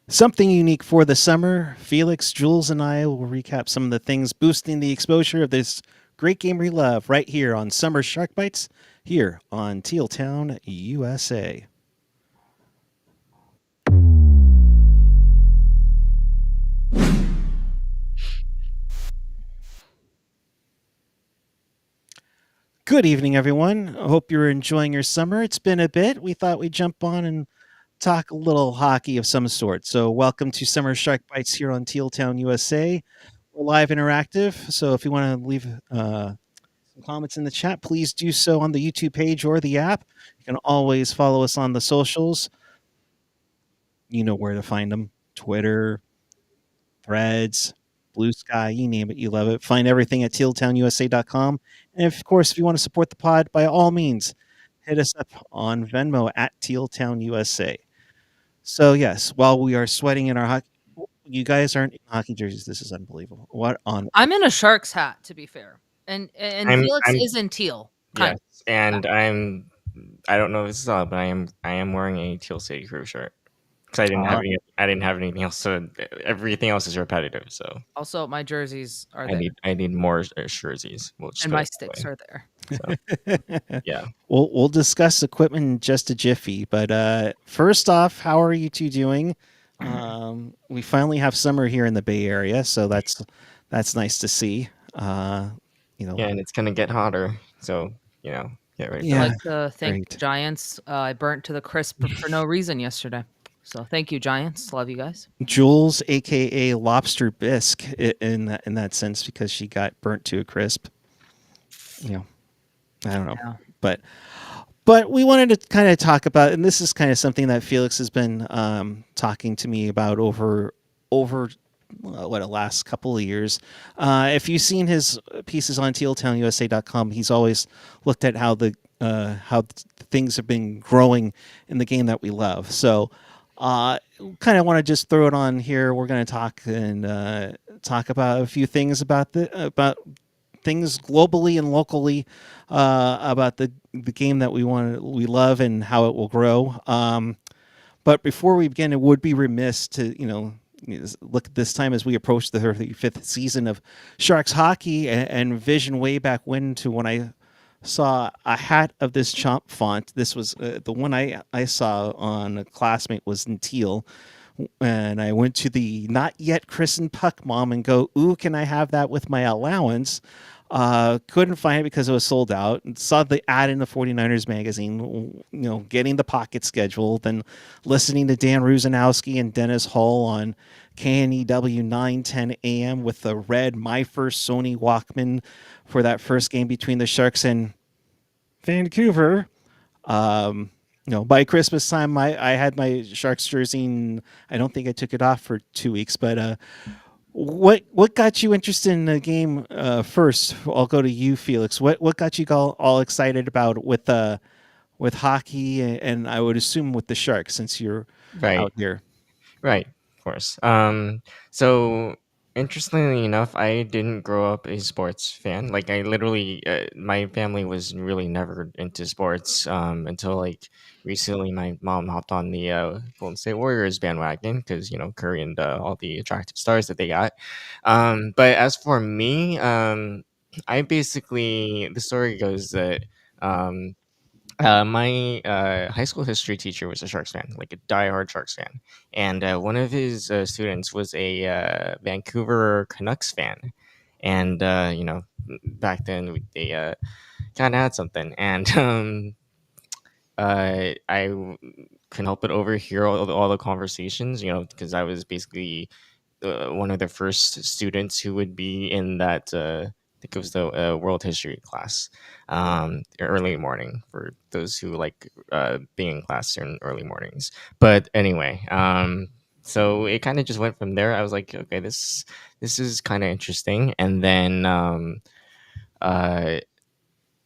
Something unique for the summer. Felix, Jules, and I will recap some of the things boosting the exposure of this great game we love right here on Summer Shark Bites, here on Teal Town, USA. Good evening, everyone. I hope you're enjoying your summer. It's been a bit. We thought we'd jump on and talk a little hockey of some sort. So, welcome to Summer Shark Bites here on Teal Town, USA. We're live interactive. So, if you want to leave some comments in the chat, please do so on the YouTube page or the app. You can always follow us on the socials. You know where to find them: Twitter, Threads, Blue Sky, you name it, you love it. Find everything at tealtownusa.com. And of course, if you want to support the pod, by all means, hit us up on Venmo at tealtownusa. So, yes, while we are sweating in our hockey, you guys aren't in hockey jerseys. This is unbelievable. What on? I'm in a Sharks hat, to be fair, and Felix I'm is in teal, kind yes, of. and I don't know if this is all, but I am wearing a Teal City Crew shirt because I didn't have anything else. So everything else is repetitive. So Also, my jerseys are I there, need more jerseys. We'll just and put my it that sticks way. are there. So yeah, We'll discuss equipment in just a jiffy, but first off, how are you two doing? We finally have summer here in the Bay Area, so that's nice to see. You know, yeah, and it's gonna get hotter. So get ready for I'd yeah, that. like to thank the great. Giants. I burnt to the crisp for no reason yesterday, so thank you, Giants. Love you guys. Jules, aka Lobster Bisque, in that sense, because she got burnt to a crisp. You know, I don't know, Yeah. but we wanted to kind of talk about, and this is kind of something that Felix has been talking to me about over what the last couple of years. If you've seen his pieces on tealtownusa.com, he's always looked at how things have been growing in the game that we love. So, kind of want to just throw it on here. We're going to talk about a few things about things globally and locally about the game that we love and how it will grow. But before we begin, it would be remiss to look at this time as we approach the 35th season of Sharks hockey and vision way back when I saw a hat of this chomp font. This was the one I saw on a classmate was in Teal. And I went to the not yet christened Puck Mom and go, ooh, can I have that with my allowance? Couldn't find it because it was sold out. Saw the ad in the 49ers magazine, getting the pocket schedule, then listening to Dan Ruzanowski and Dennis Hull on KNEW 910 AM with the red My First Sony Walkman for that first game between the Sharks and Vancouver. By Christmas time, I had my Sharks jersey, and I don't think I took it off for 2 weeks. But what got you interested in the game first? I'll go to you, Felix. What got you all excited about with hockey, and I would assume with the Sharks since you're Right. out here. Right, of course. So interestingly enough, I didn't grow up a sports fan. Like I literally, my family was really never into sports until like recently. My mom hopped on the Golden State Warriors bandwagon because Curry and all the attractive stars that they got. But as for me, I basically the story goes that. My high school history teacher was a Sharks fan, like a diehard Sharks fan, and one of his students was a Vancouver Canucks fan. And back then they kind of had something, and couldn't help but overhear all the conversations, because I was basically one of the first students who would be in that. I think it was the world history class, early morning for those who like being in class in early mornings. But anyway, so it kind of just went from there. I was like, okay, this is kind of interesting. And then uh, I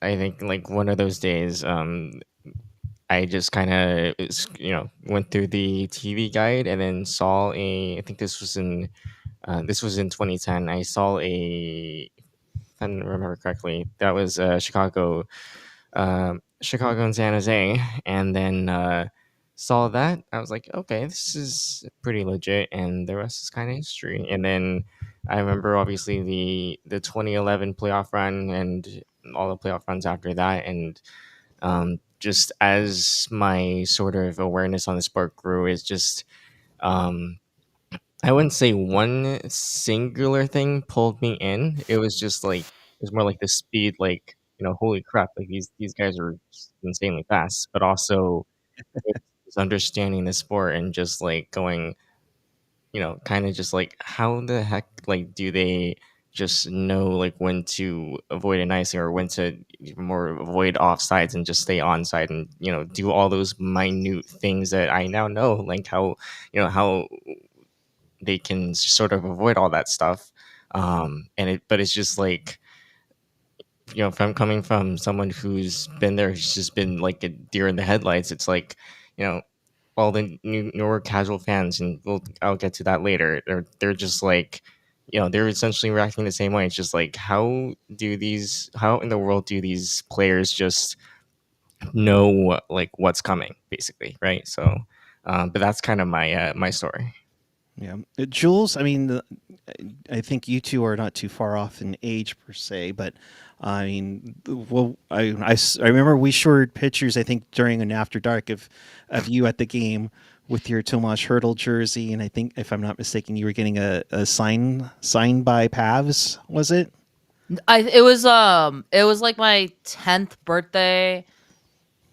think like one of those days, I just kind of went through the TV guide and then saw I think this was in 2010. I saw if I remember correctly, that was Chicago and San Jose, and then saw that, I was like, okay, this is pretty legit, and the rest is kind of history. And then I remember obviously the 2011 playoff run and all the playoff runs after that, and just as my sort of awareness on the sport grew, is just um, I wouldn't say one singular thing pulled me in. It was just like it was more like the speed, like holy crap, like these guys are just insanely fast, but also it's understanding the sport and just like going, kind of just like how the heck like do they just know like when to avoid an icing or when to more avoid offsides and just stay onside and do all those minute things that I now know, like how they can sort of avoid all that stuff. And but it's just like, from coming from someone who's been there, who's just been like a deer in the headlights. It's like, you know, all the newer casual fans, and I'll get to that later. They're just like, they're essentially reacting the same way. It's just like, how in the world do these players just know like what's coming, basically, right? So, but that's kind of my story. Yeah, Jules. I mean, I think you two are not too far off in age per se, but I mean, well, I remember we showed pictures. I think during an after dark of you at the game with your Tomas Hurdle jersey, and I think if I'm not mistaken, you were getting a signed by Pavs. Was it? It was like my 10th birthday,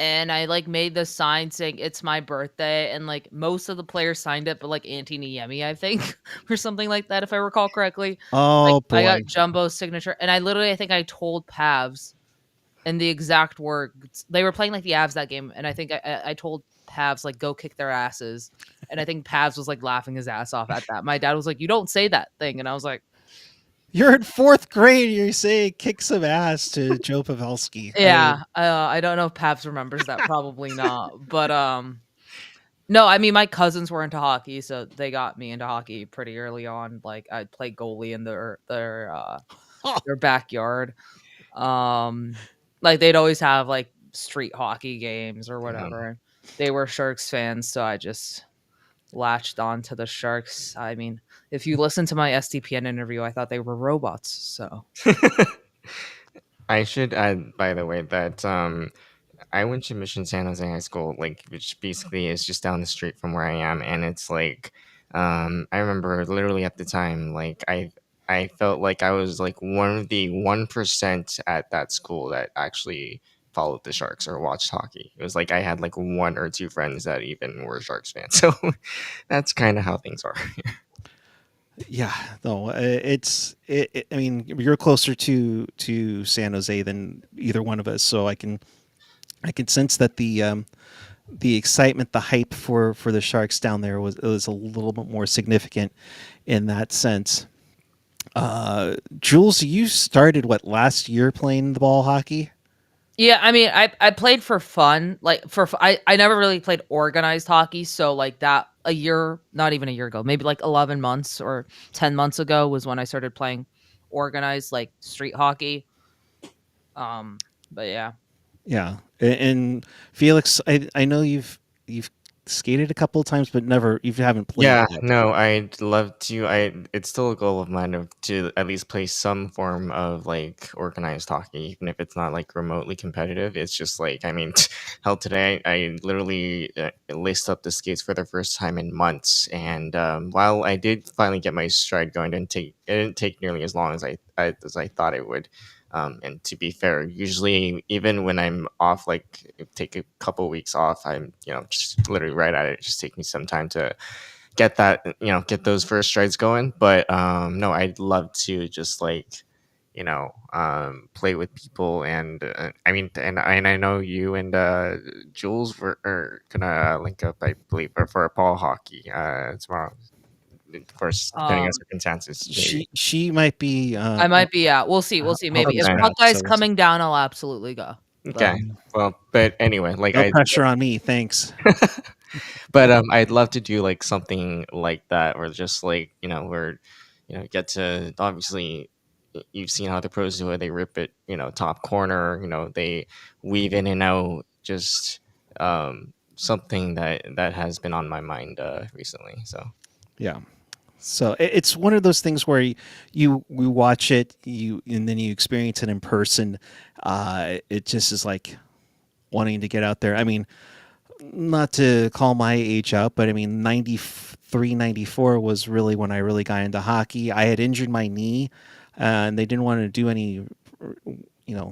and I like made the sign saying it's my birthday, and like most of the players signed it, but like Antti Niemi, I think, or something like that, if I recall correctly. Like Oh I boy. got Jumbo's signature, and I think I told Pavs in the exact words. They were playing like the Avs that game, and I think I told Pavs like go kick their asses, and I think Pavs was like laughing his ass off at that. My dad was like, "You don't say that thing," and I was like, You're in fourth grade. You're saying kick some ass to Joe Pavelski. "Yeah." I don't know if Pavs remembers that. Probably not, but no, I mean my cousins were into hockey, so they got me into hockey pretty early on. Like I played goalie in their backyard. Um, like they'd always have like street hockey games or Mhm. whatever. And they were Sharks fans, so I just latched on to the Sharks. I mean, if you listen to my SDPN interview, I thought they were robots. So I should add, by the way, that I went to Mission San Jose High School, like which basically is just down the street from where I am, and it's like, I remember literally at the time, like I felt like I was like one of the 1% at that school that actually followed the Sharks or watched hockey. It was like I had like one or two friends that even were Sharks fans, so that's kind of how things are. Yeah, no, I mean, you're closer to San Jose than either one of us, so I can sense that the excitement, the hype for the Sharks down there was a little bit more significant in that sense. Jules, you started what last year playing the ball hockey? yeah, I mean, I played for fun, like I never really played organized hockey, so like that a year, not even a year ago, maybe like 11 months or 10 months ago was when I started playing organized like street hockey. But yeah. Yeah, and Felix, I know you've skated a couple of times, but you haven't played Yeah, yet. no, I'd love to. It's still a goal of mine to at least play some form of like organized hockey, even if it's not like remotely competitive. It's just like, I mean, hell, today I literally laced up the skates for the first time in months, and while I did finally get my stride going, it didn't take nearly as long as I thought it would. And to be fair, usually even when I'm off, like take a couple weeks off, I'm just literally right at it. It just takes me some time to get those first strides going. But no, I'd love to just like play with people. And I mean, and I know you and Jules are gonna link up, I believe, for a ball hockey tomorrow, of course, depending on Um, circumstances, maybe. She might be I might be out. We'll see. We'll see. Maybe if helping Okay. scratch. Puckguy's So coming down, I'll absolutely go. But Okay, well, but anyway, like no pressure on me, thanks. but I'd love to do like something like that, or just like where get to, obviously you've seen how the pros do it. They rip it, top corner. They weave in and out, just something that has been on my mind recently. So Yeah. So it's one of those things where you watch it, and then you experience it in person. It just is like wanting to get out there. I mean, not to call my age out, but I mean, 93, 94 was really when I really got into hockey. I had injured my knee, and they didn't want to do any,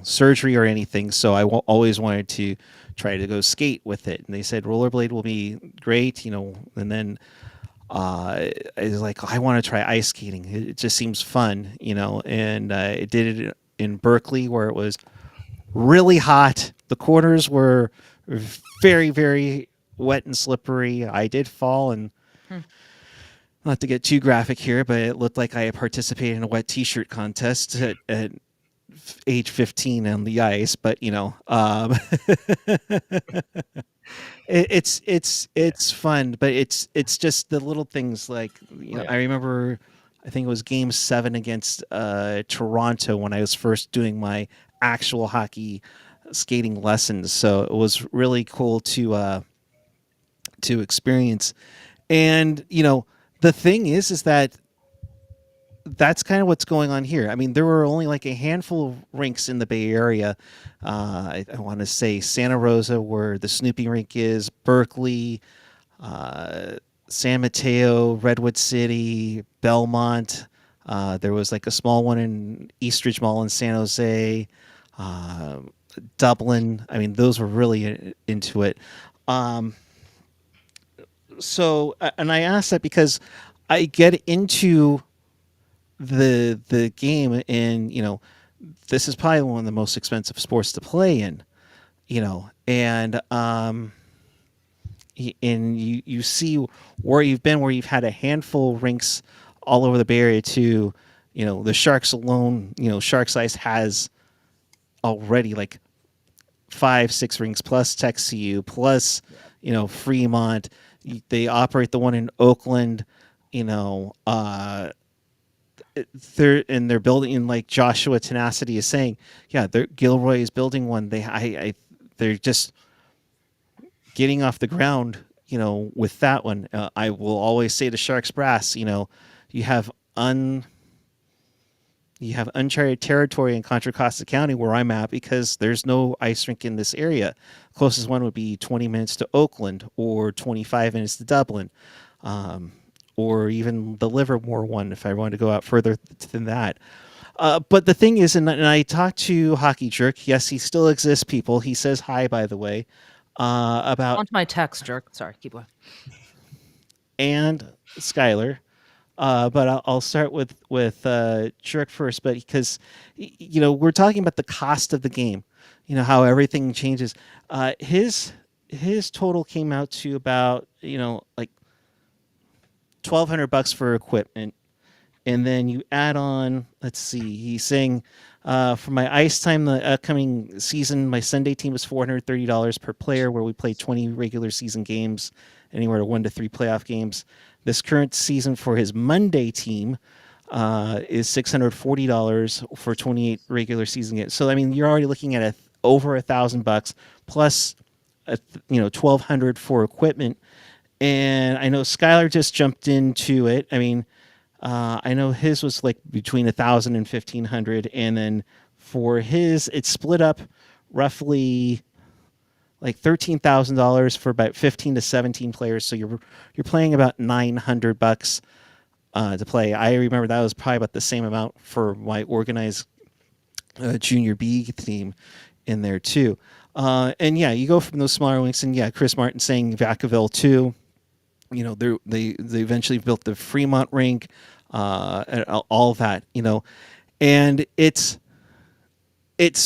surgery or anything. So I always wanted to try to go skate with it. And they said rollerblade will be great, and then I was like, I want to try ice skating. It just seems fun, and I did it in Berkeley where it was really hot. The corners were very, very wet and slippery. I did fall, and Hmm. not to get too graphic here, but it looked like I had participated in a wet T-shirt contest at age 15 on the ice. But it's fun, but it's just the little things like yeah, I remember. I think it was Game 7 against Toronto when I was first doing my actual hockey skating lessons. So it was really cool to experience. And the thing is that that's kind of what's going on here. I mean, there were only like a handful of rinks in the Bay Area. I want to say Santa Rosa, where the Snoopy rink is, Berkeley, uh, San Mateo, Redwood City, Belmont. There was like a small one in Eastridge Mall in San Jose, uh, Dublin. I mean, those were really into it. Um, and I asked that because I get into the game, and this is probably one of the most expensive sports to play in, and and you see where you've been, where you've had a handful of rinks all over the Bay Area to, the Sharks alone, Sharks Ice has already like 5, 6 rinks plus TechCU plus, Fremont. They operate the one in Oakland, you know, they're building in, like Joshua Tenacity is saying, yeah, Gilroy is building one. They're just getting off the ground, with that one. I will always say to Sharks Brass, you have un you have uncharted territory in Contra Costa County where I'm at, because there's no ice rink in this area. Closest one would be 20 minutes to Oakland or 25 minutes to Dublin, or even the Livermore one if I wanted to go out further than that. But the thing is, and I talked to Hockey Jerk. Yes, he still exists, people. He says hi, by the way, about On to my text, jerk. Sorry, keep going. and Skylar. But I'll start with Jerk first, but because we're talking about the cost of the game, how everything changes. His total came out to about like $1,200 for equipment, and then you add on. Let's see, he's saying for my ice time the upcoming season, my Sunday team was $430 per player, where we played 20 regular season games, anywhere to 1 to 3 playoff games. This current season for his Monday team is $640 for 28 regular season games. So I mean, you're already looking at over $1,000 plus, $1,200 for equipment. And I know Skylar just jumped into it. I mean, I know his was like between 1,000 and 1,500, and then for his, it's split up roughly like $13,000 for about 15 to 17 players. So you're playing about $900 to play. I remember that was probably about the same amount for my organized junior B team in there too. And yeah, you go from those smaller links, and yeah, Chris Martin saying Vacaville too. They eventually built the Fremont rink, and all that. And it's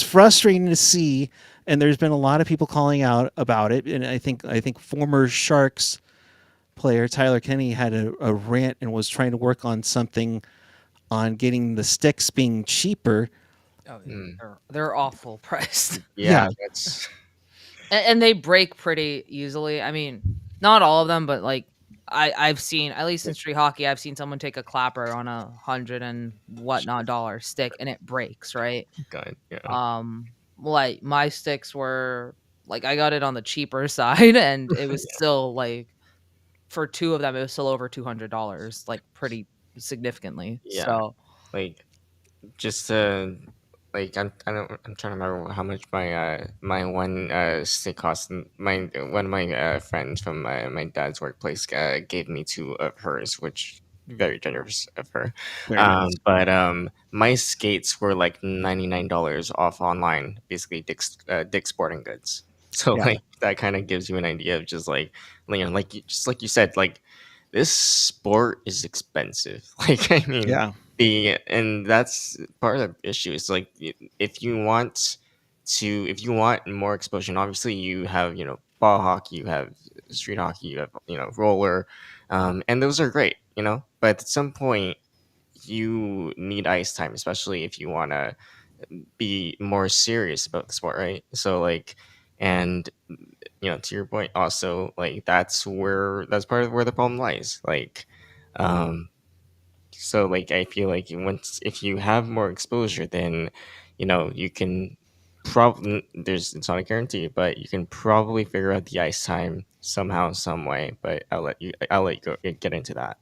frustrating to see. And there's been a lot of people calling out about it, and I think former Sharks player Tyler Kenny had a rant and was trying to work on something on getting the sticks being cheaper. Oh, they're awful priced. Yeah. that's And they break pretty easily. I mean, not all of them, but like I've seen, at least in street hockey, I've seen someone take a clapper on $100 and whatnot dollar stick and it breaks, right? good. Yeah, Like my sticks were like I got it on the cheaper side, and it was still like for two of them, it was still over $200, like pretty significantly. Yeah, So like just I'm trying to remember how much my one stick cost. My one of my friends from my dad's workplace gave me two of hers, which very generous of her. Very nice. But my skates were like $99 off online, basically Dick's Sporting Goods. So Yeah. like that kind of gives you an idea of just like just like you said, like this sport is expensive. Like I mean, Yeah. the and that's part of the issue. Is like if you want if you want more exposure, and obviously you have ball hockey, you have street hockey, you have roller, and those are great, but at some point you need ice time, especially if you want to be more serious about the sport, right? So like, and to your point also, like that's part of where the problem lies, like um so like I feel like once if you have more exposure, then you can probably there's it's not a guarantee, but you can probably figure out the ice time somehow, some way. But I'll let you go get into that.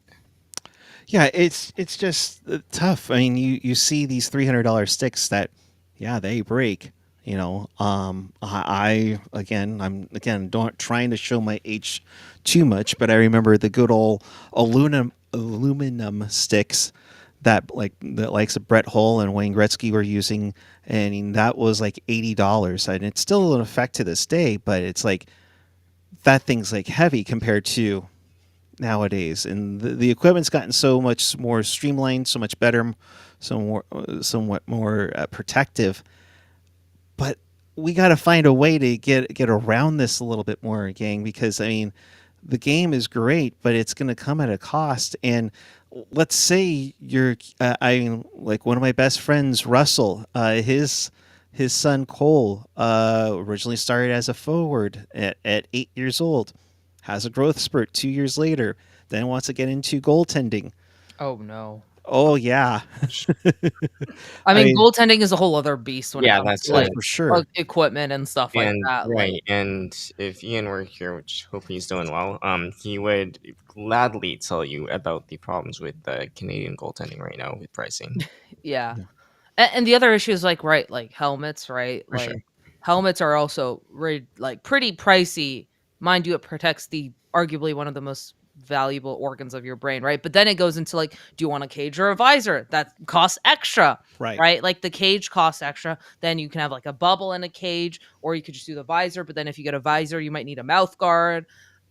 Yeah, it's just tough. I mean, you see these $300 sticks that, yeah, they break. I'm again don't trying to show my age too much, but I remember the good old aluminum sticks that like the likes of Brett Hull and Wayne Gretzky were using, and that was like $80, and it's still in effect to this day. But it's like that thing's like heavy compared to nowadays, and the equipment's gotten so much more streamlined, so much better, somewhat more protective. But we got to find a way to get around this a little bit more, gang, because I mean, the game is great, but it's going to come at a cost. And let's say like one of my best friends, Russell, his son Cole, originally started as a forward at 8 years old, has a growth spurt 2 years later, then wants to get into goaltending. oh no. Oh yeah, I I mean, mean, goaltending is a whole other beast when it Yeah, comes that's to oh like for sure, equipment and stuff like and that. Like, right. And if Ian were here, which hope he's doing well, he would gladly tell you about the problems with the Canadian goaltending right now with pricing. yeah. yeah, And the other issue is like, right, like helmets, right? for sure, Like helmets are also like pretty pricey. Mind you, it protects the arguably one of the most valuable organs of your brain, right? But then it goes into like, do you want a cage or a visor? That costs extra, right, right? Like the cage costs extra. Then you can have like a bubble in a cage, or you could just do the visor. But then if you get a visor, you might need a mouth guard.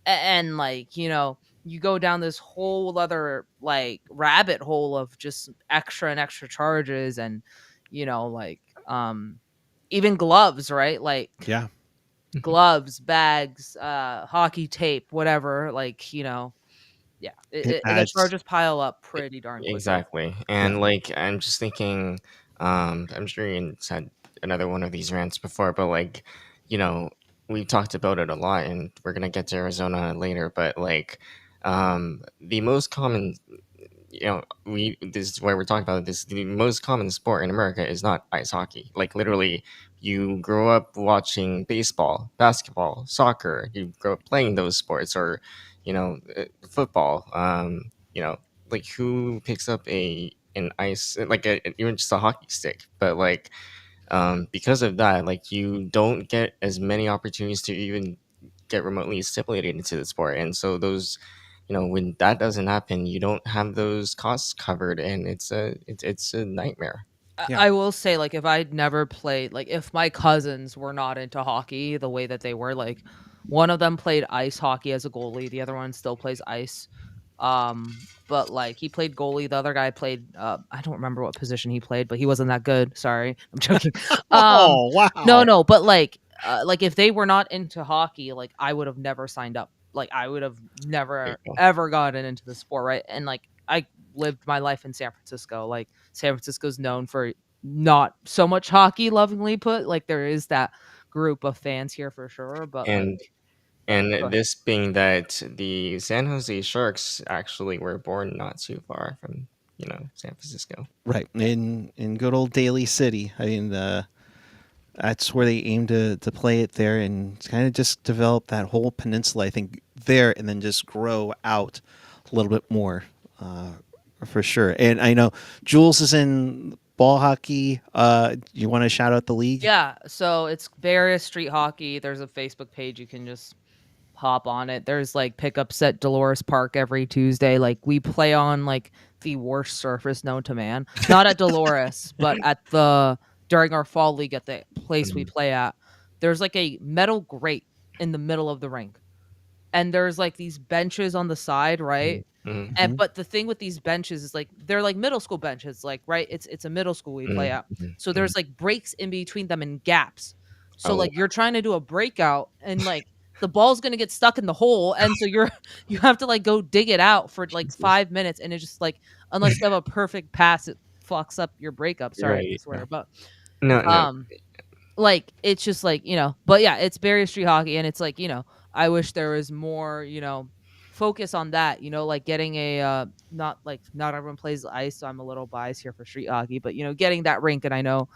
And like, you go down this whole other like rabbit hole of just extra and extra charges, and like even gloves, right? Like yeah, gloves, bags, hockey tape, whatever, like yeah, it the adds, charges pile up pretty darn quickly. Exactly. yeah, And like I'm just thinking, I'm sure you had another one of these rants before, but like, you know, we talked about it a lot and we're gonna get to Arizona later, but like the most common we this is why we're talking about this. The most common sport in America is not ice hockey. Like literally, you grow up watching baseball, basketball, soccer. You grow up playing those sports, or football. Like who picks up an ice like even just a hockey stick? But like because of that, like you don't get as many opportunities to even get remotely stimulated into the sport, and so those when that doesn't happen, you don't have those costs covered, and it's a nightmare. yeah, I will say, like, if I'd never played, like, if my cousins were not into hockey the way that they were, like, one of them played ice hockey as a goalie, the other one still plays ice. But like he played goalie, the other guy played I don't remember what position he played, but he wasn't that good. Sorry. I'm joking. Um oh no, wow, no, but like if they were not into hockey, like I would have never signed up. Like I would have There you never go. ever gotten into the sport, right? And like I lived my life in San Francisco. Like San Francisco's known for not so much hockey, lovingly put. Like there is that group of fans here for sure, but like And and go ahead. this being that the San Jose Sharks actually were born not too far from San Francisco. right, in good old Daly City. I mean, That's where they aim to play it there and kind of just develop that whole peninsula, I think, there, and then just grow out a little bit more, for sure. And I know Jules is in ball hockey. You want to shout out the league? Yeah, so it's various street hockey. There's a Facebook page you can just hop on it. There's like pickups at Dolores Park every Tuesday. Like we play on like the worst surface known to man. Not at Dolores, but at the during our fall league at the place we Mhm. play at. There's like a metal grate in the middle of the rink. And there's like these benches on the side, right? Mhm. And Mhm. but the thing with these benches is like they're like middle school benches, like right? It's a middle school we play Mhm. at. Mhm. So Mhm. there's like breaks in between them and gaps. So Oh, like you're trying to do a breakout and like the ball's gonna get stuck in the hole, and so you're you have to like go dig it out for like Jesus. 5 minutes, and it's just like unless you have a perfect pass, it fucks up your breakup. Sorry if I Right. swear, but No, no. um like it's just like but yeah, it's Barrier Street hockey, and it's like I wish there was more focus on that, like getting a not like not everyone plays ice, so I'm a little biased here for street hockey, but getting that rink, and I know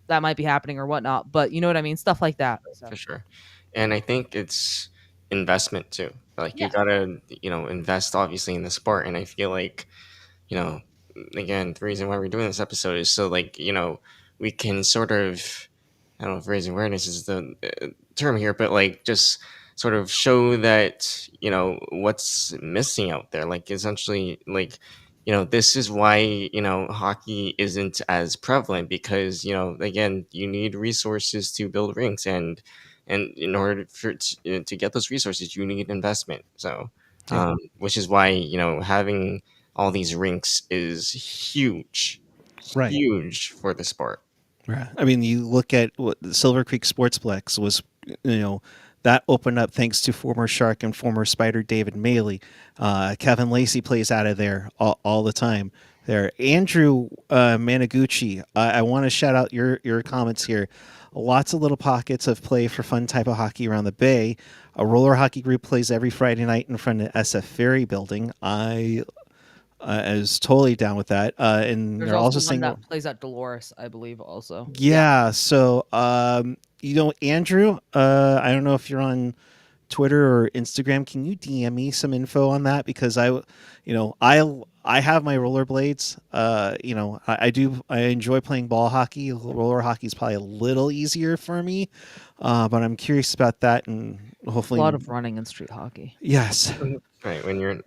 that might be happening or whatnot, but you know what I mean, stuff like that. For So sure. And I think it's investment too. Like you yeah, gotta, invest obviously in the sport. And I feel like, you know, again, the reason why we're doing this episode is so like, we can sort of, I don't know if raising awareness is the term here, but like just sort of show that, what's missing out there. Like essentially, like, this is why, hockey isn't as prevalent because, again, you need resources to build rinks and in order to get those resources, you need investment. So, Yeah. which is why, having all these rinks is huge, Right. huge for the sport. Right. I mean, you look at what the Silver Creek Sportsplex was, that opened up thanks to former Shark and former Spider David Maley. Kevin Lacey plays out of there all the time. There, Andrew Managuchi. I want to shout out your comments here. Lots of little pockets of play for fun type of hockey around the bay. A roller hockey group plays every Friday night in front of SF Ferry Building. I is totally down with that. And there's they're also also one saying, that plays at Dolores, I believe, also. Yeah. yeah. So, Andrew, I don't know if you're on Twitter or Instagram. Can you DM me some info on that? Because I have my rollerblades. I enjoy playing ball hockey. Roller hockey is probably a little easier for me, but I'm curious about that, and A hopefully, lot of running in street hockey. yes, Right, when you're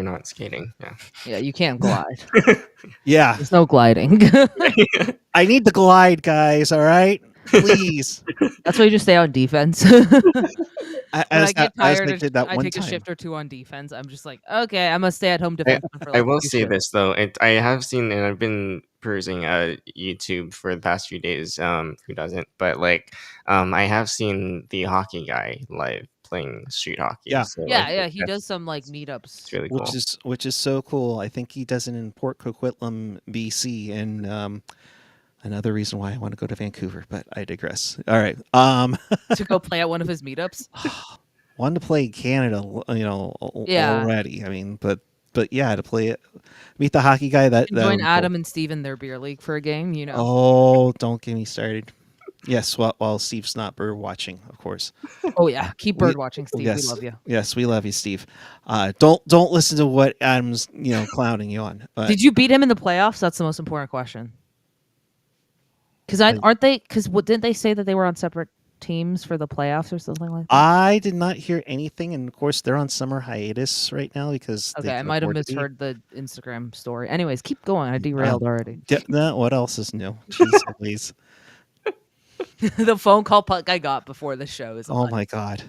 not skating, yeah. Yeah, you can't glide. yeah. There's no gliding. I need the glide, guys. All right, please. That's why you just stay on defense. When I get As tired, I did that I one take a time. shift or two on defense. I'm just like, okay, I'm a stay-at-home I, defenseman for I like will two say shifts. this though, I have seen and I've been perusing YouTube for the past few days. Who doesn't? But like, I have seen the hockey guy live playing street hockey. Yeah, So I Yeah, think yeah, he does some like it's meetups. really cool. which is so cool. I think he does it in Port Coquitlam, BC, and another reason why I want to go to Vancouver. But I digress. All right. To go play at one of his meetups. Wanted to play Canada, Yeah. already. I mean, but yeah, to play it, meet the hockey guy. That And that join would be cool. Adam and Steve in their beer league for a game. Oh, don't get me started. Yes, while Steve's not bird watching, of course. Oh yeah, keep We bird watching, Steve. We yes, love you. yes, we love you, Steve. Don't listen to what Adam's clowning you on. But Did you beat him in the playoffs? That's the most important question. Because aren't they? Because didn't they say that they were on separate teams for the playoffs or something like that? I did not hear anything, and of course they're on summer hiatus right now because they Okay, I can might have afford to be. misheard the Instagram story. Anyways, keep going. I derailed already. No, what else is new? Jeez, please. The phone call Puckguy got before the show is Oh on. my god.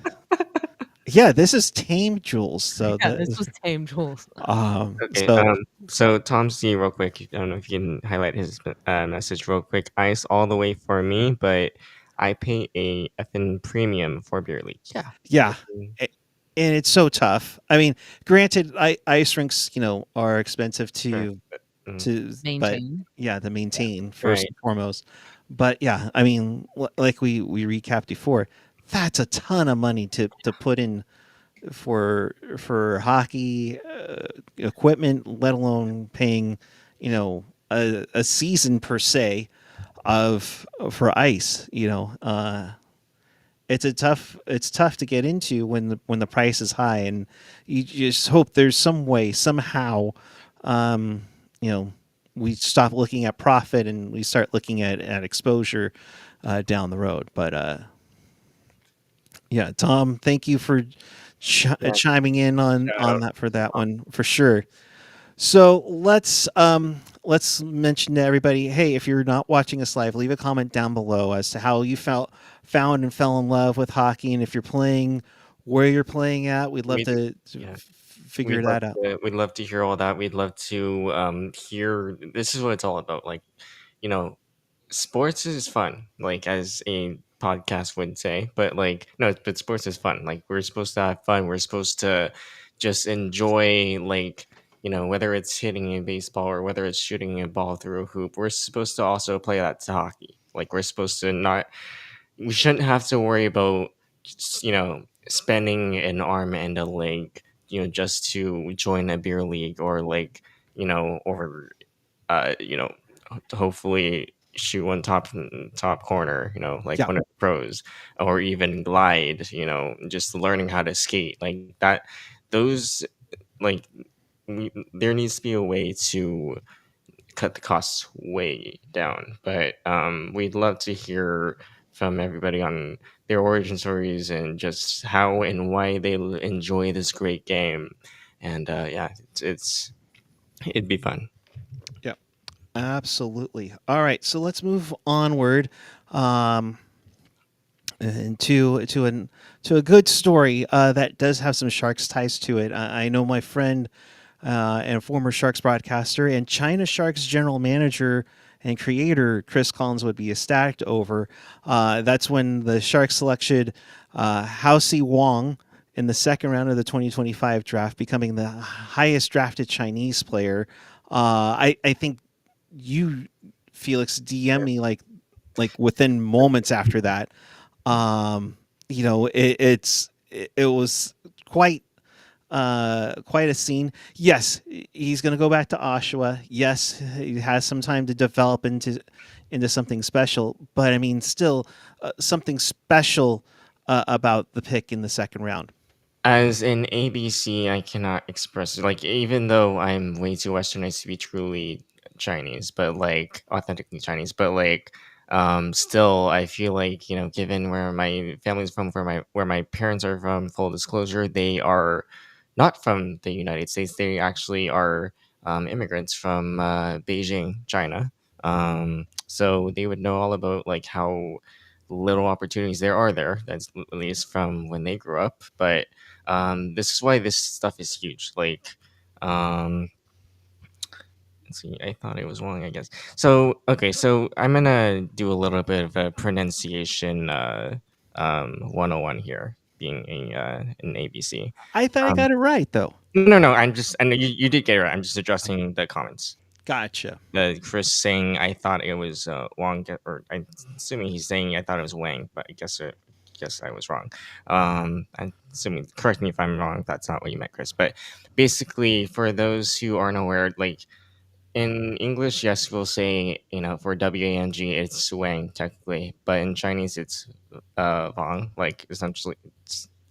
Yeah, this is tame Jules. So Yeah, this was tame Jules. Okay. so So Tom C, real quick. I don't know if you can highlight his message real quick. Ice all the way for me, but I pay a effing premium for beer league. Yeah. yeah, and it's so tough. I mean, granted, ice rinks are expensive Sure. to but Maintain. yeah, to maintain first Right. and foremost. But yeah, I mean, like we recapped before, that's a ton of money to put in for hockey equipment, let alone paying a season per se. of for ice. It's tough to get into when the price is high, and you just hope there's some way somehow, um, you know, we stop looking at profit and we start looking at exposure down the road. But yeah, Tom, thank you for Yeah. chiming in on Uh, that for that one for sure. So let's mention to everybody, hey, if you're not watching us live, leave a comment down below as to how you found and fell in love with hockey, and if you're playing, where you're playing at. We'd love we'd to yeah. figure that out. We'd love to hear all that. We'd love to hear. This is what it's all about. Like, you know, sports is fun, like as a podcast would say, but like no, but sports is fun. Like we're supposed to have fun. We're supposed to just enjoy, like, whether it's hitting a baseball or whether it's shooting a ball through a hoop. We're supposed to also play that to hockey. Like we're supposed to not. We shouldn't have to worry about spending an arm and a leg, just to join a beer league or like, or uh, you know, hopefully shoot one top corner, like Yeah, one of the pros, or even glide, just learning how to skate like that. Those like there needs to be a way to cut the costs way down. But we'd love to hear from everybody on their origin stories and just how and why they enjoy this great game. And yeah, it'd be fun. yeah, absolutely. All right, so let's move onward. Um, and to a good story that does have some Sharks ties to it. I know my friend and former Sharks broadcaster and China Sharks general manager and creator Chris Collins would be ecstatic over. That's when the Sharks selected Haoxi Wang in the second round of the 2025 draft, becoming the highest drafted Chinese player. I think you, Felix, DM me like within moments after that. It was quite quite a scene. Yes, he's going to go back to Oshawa. Yes, he has some time to develop into something special. But I mean, still something special about the pick in the second round. As an ABC, I cannot express it. Like, even though I'm way too westernized to be truly Chinese, but like authentically Chinese, but like, still, I feel like, given where my family's from, where my parents are from, full disclosure, they are not from the United States. They actually are immigrants from Beijing, China. So they would know all about like how little opportunities there are there. That's at least from when they grew up, but this is why this stuff is huge. Like, um, let's see, I thought it was wrong, I guess. So, okay, so I'm gonna do a little bit of a pronunciation 101 here, being an ABC. I thought I Um, got it right though. no, no, I know you did get it right. I'm just addressing the comments. Gotcha. Chris saying I thought it was Wang, or I'm assuming he's saying I thought it was Wang, but guess I was wrong. I'm assuming, correct me if I'm wrong. If that's not what you meant, Chris. But basically, for those who aren't aware, like in English, yes, we'll say for Wang it's Wang technically, but in Chinese it's Wang. Like essentially,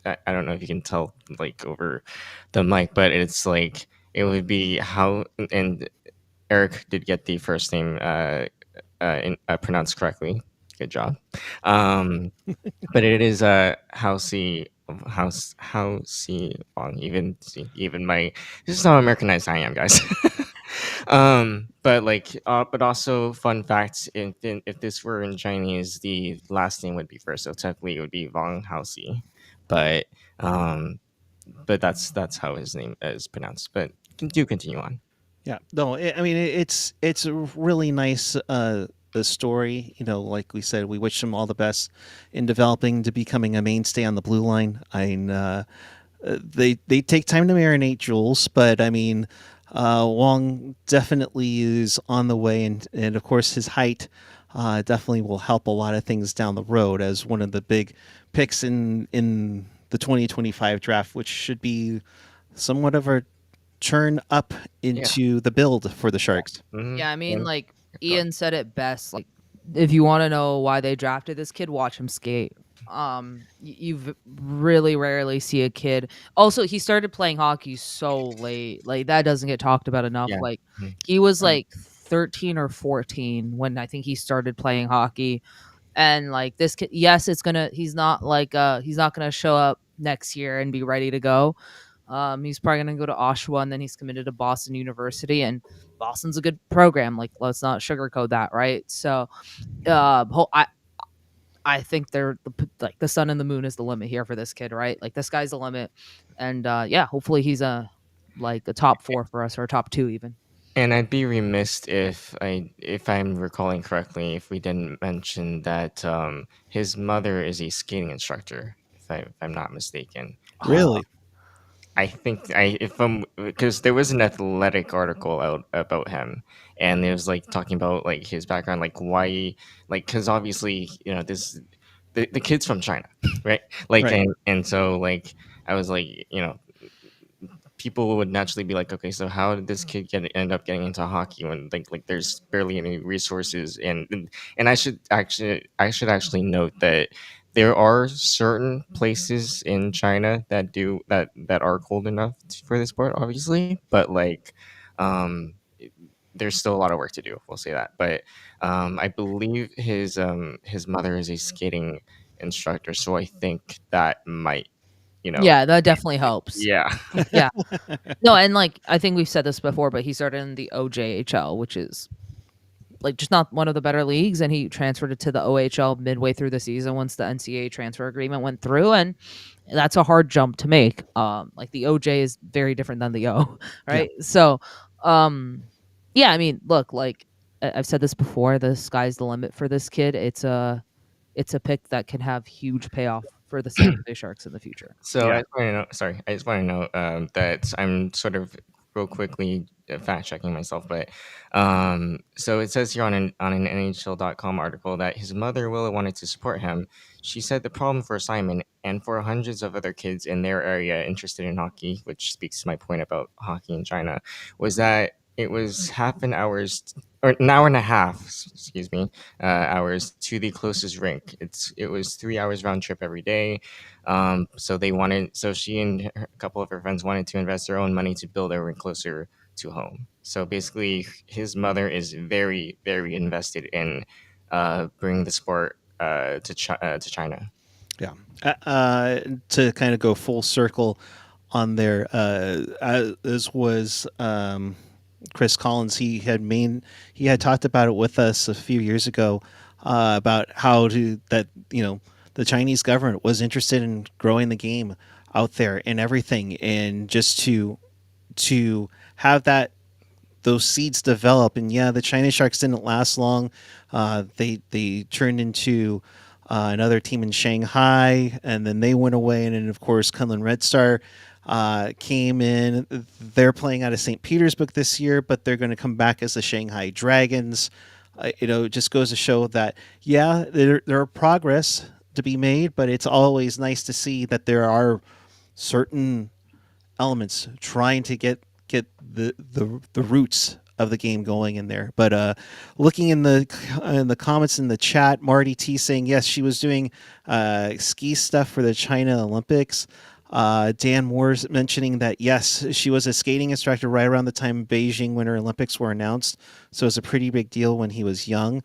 I don't know if you can tell like over the mic, but it's like it would be how and Eric did get the first name pronounced correctly. Good job. Um, but it is Haoxi Wang. Even my this is how Americanized I am, guys. But also fun fact: if this were in Chinese, the last name would be first, so technically it would be Wang Haoxi. But um, but that's how his name is pronounced. But do continue on. Yeah, no, I mean it's a really nice the story. Like we said, we wish him all the best in developing to becoming a mainstay on the blue line. They take time to marinate Jules, but I mean, Wong definitely is on the way, and of course his height definitely will help a lot of things down the road as one of the big picks in the 2025 draft, which should be somewhat of a turn up Yeah. into the build for the Sharks. Mm-hmm. Yeah, I mean, like Go. Ian said it best. Like if you want to know why they drafted this kid, watch him skate. You really rarely see a kid. Also, he started playing hockey so late. Like that doesn't get talked about enough. Yeah. Like Mhm. he was like 13 or 14 when I think he started playing hockey. And like this kid, yes, he's not like he's not gonna show up next year and be ready to go. He's probably gonna go to Oshawa and then he's committed to Boston University, and Boston's a good program. Like let's not sugarcoat that, right? So I think like the sun and the moon is the limit here for this kid, right? Like the sky's the limit, and yeah, hopefully he's a top 4 for us or a top 2 even. And I'd be remiss if I'm recalling correctly, if we didn't mention that his mother is a skating instructor, if I'm not mistaken. Really? I think if I'm because there was an athletic article out about him, and it was like talking about like his background, like why, like because obviously the kid's from China, right? Like Right. and so like I was like people would naturally be like, okay, so how did this kid end up getting into hockey when like there's barely any resources and I should actually note that there are certain places in China that are cold enough for this sport, obviously, but like um there's still a lot of work to do. We'll say that, but I believe his mother is a skating instructor, so I think that might you know Yeah, that definitely helps. yeah. Yeah. No, and like I think we've said this before, but he started in the OJHL, which is like just not one of the better leagues, and he transferred it to the OHL midway through the season once the NCAA transfer agreement went through, and that's a hard jump to make. Like the OJ is very different than the O, Yeah. right? So, um, yeah, I mean, look, like I've said this before, the sky's the limit for this kid. It's a pick that can have huge payoff for the San Jose Sharks in the future. So I Yeah. just want to know. Sorry, I just want to know that I'm sort of real quickly fact checking myself, but so it says here on an NHL.com article that his mother Willa wanted to support him. She said the problem for Simon and for hundreds of other kids in their area interested in hockey, which speaks to my point about hockey in China, was that it was half an hour's or an hour and a half, excuse me, hours to the closest rink. It was 3 hours round trip every day. So she and a couple of her friends wanted to invest their own money to build a rink closer to home. So basically, his mother is very, very invested in bringing the sport to China. Yeah. To kind of go full circle on there, as was Chris Collins. He had talked about it with us a few years ago about how the Chinese government was interested in growing the game out there and everything, and just to have those seeds develop. And yeah, the China Sharks didn't last long. They turned into another team in Shanghai, and then they went away. And then, of course, Kunlun Red Star came in. They're playing out of St. Petersburg this year, but they're going to come back as the Shanghai Dragons. It just goes to show that, yeah, there are progress to be made, but it's always nice to see that there are certain elements trying to get the roots of the game going in there. But looking in the comments in the chat, Marty T saying yes, she was doing ski stuff for the China Olympics. Dan Moore's mentioning that yes, she was a skating instructor right around the time Beijing Winter Olympics were announced, so it was a pretty big deal when he was young.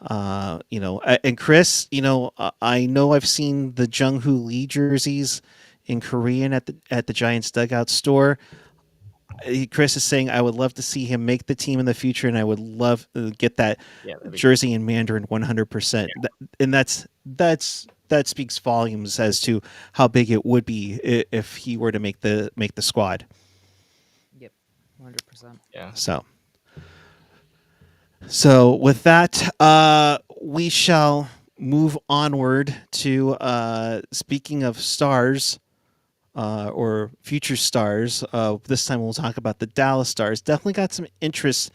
And Chris, I know I've seen the Jung-Hoo Lee jerseys in Korean at the Giants dugout store. Chris is saying I would love to see him make the team in the future, and I would love to get that Yeah, that'd be jersey in Mandarin 100%. And that speaks volumes as to how big it would be if he were to make the squad. Yep, 100%. yeah. So with that, we shall move onward to speaking of stars. Or future stars. This time we'll talk about the Dallas Stars. Definitely got some interest